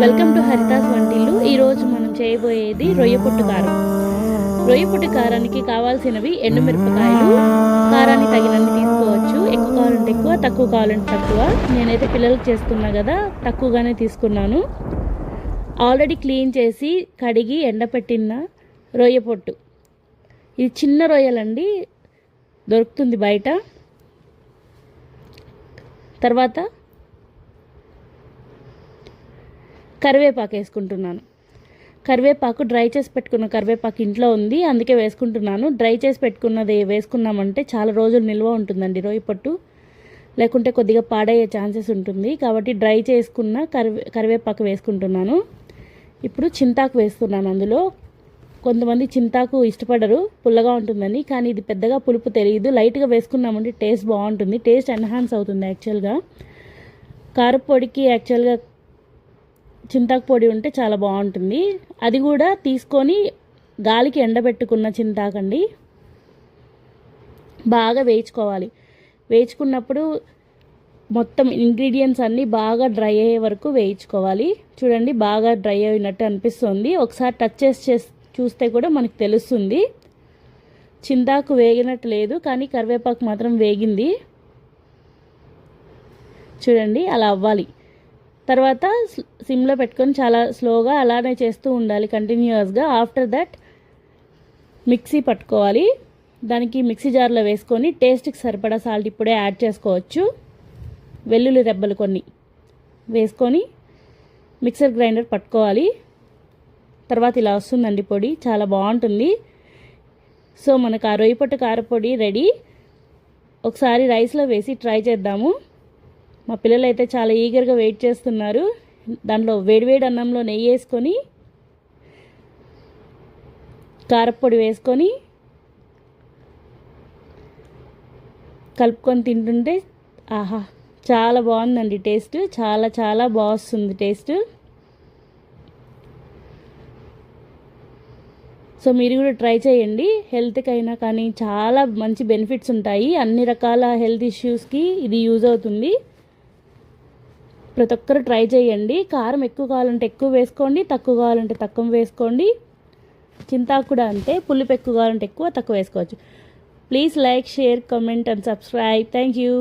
Welcome to Haritha's వంటిల్లు. ఈరోజు మనం చేయబోయేది రొయ్య పొట్టు కారం. రొయ్య పొట్టు కారానికి కావాల్సినవి ఎండుమిరపకాయలు. కారానికి తగినన్ని తీసుకోవచ్చు. ఎక్కువ కావాలంటే ఎక్కువ, తక్కువ కావాలంటే తక్కువ. నేనైతే పిల్లలకు చేస్తున్నా కదా, తక్కువగానే తీసుకున్నాను. ఆల్రెడీ క్లీన్ చేసి కడిగి ఎండపెట్టిన రొయ్య పొట్టు. ఇది చిన్న రొయ్యలండి, దొరుకుతుంది బయట. తర్వాత కరివేపాకు వేసుకుంటున్నాను. కరివేపాకు డ్రై చేసి పెట్టుకున్న కరివేపాకు ఇంట్లో ఉంది, అందుకే వేసుకుంటున్నాను. డ్రై చేసి పెట్టుకున్నది వేసుకున్నామంటే చాలా రోజులు నిల్వ ఉంటుందండి రొయ్య పొట్టు, లేకుంటే కొద్దిగా పాడయ్యే ఛాన్సెస్ ఉంటుంది. కాబట్టి డ్రై చేసుకున్న కరివేపాకు వేసుకుంటున్నాను. ఇప్పుడు చింతాకు వేస్తున్నాను. అందులో కొంతమంది చింతాకు ఇష్టపడరు, పుల్లగా ఉంటుందని. కానీ ఇది పెద్దగా పులుపు తెలియదు. లైట్గా వేసుకున్నామంటే టేస్ట్ బాగుంటుంది, టేస్ట్ ఎన్హాన్స్ అవుతుంది. యాక్చువల్గా కారపొడికి యాక్చువల్గా చింతాకు పొడి ఉంటే చాలా బాగుంటుంది. అది కూడా తీసుకొని గాలికి ఎండబెట్టుకున్న చింతాకండి, బాగా వేయించుకోవాలి. వేయించుకున్నప్పుడు మొత్తం ఇంగ్రీడియంట్స్ అన్నీ బాగా డ్రై అయ్యే వరకు వేయించుకోవాలి. చూడండి, బాగా డ్రై అయినట్టు అనిపిస్తుంది. ఒకసారి టచ్ చేసి చూస్తే కూడా మనకు తెలుస్తుంది. చింతాకు వేగినట్టు లేదు, కానీ కరివేపాకు మాత్రం వేగింది. చూడండి, అలా అవ్వాలి. తర్వాత సిమ్లో పెట్టుకొని చాలా స్లోగా అలానే చేస్తూ ఉండాలి కంటిన్యూస్గా. ఆఫ్టర్ దట్ మిక్సీ పట్టుకోవాలి. దానికి మిక్సీ జార్లో వేసుకొని టేస్ట్కి సరిపడా సాల్ట్ ఇప్పుడే యాడ్ చేసుకోవచ్చు. వెల్లుల్లి రెబ్బలు కొన్ని వేసుకొని మిక్సర్ గ్రైండర్ పట్టుకోవాలి. తర్వాత ఇలా వస్తుందండి పొడి, చాలా బాగుంటుంది. సో మనకు ఆ రొయ్య పొట్టు కారపొడి రెడీ. ఒకసారి రైస్లో వేసి ట్రై చేద్దాము. మా పిల్లలు అయితే చాలా ఈగర్గా వెయిట్ చేస్తున్నారు. దాంట్లో వేడివేడి అన్నంలో నెయ్యి వేసుకొని, కారపొడి వేసుకొని కలుపుకొని తింటుంటే ఆహా, చాలా బాగుందండి టేస్ట్. చాలా చాలా బాగుంది టేస్ట్. సో మీరు కూడా ట్రై చేయండి. హెల్త్కి అయినా కానీ చాలా మంచి బెనిఫిట్స్ ఉంటాయి. అన్ని రకాల హెల్త్ ఇష్యూస్కి ఇది యూజ్ అవుతుంది. ప్రతి ఒక్కరు ట్రై చేయండి. కారం ఎక్కువ కావాలంటే ఎక్కువ వేసుకోండి, తక్కువ కావాలంటే తక్కువ వేసుకోండి. చింతాకు కూడా అంతే, పులుపు ఎక్కువ కావాలంటే ఎక్కువ, తక్కువ వేసుకోవచ్చు. Please like, share, comment and subscribe. Thank you.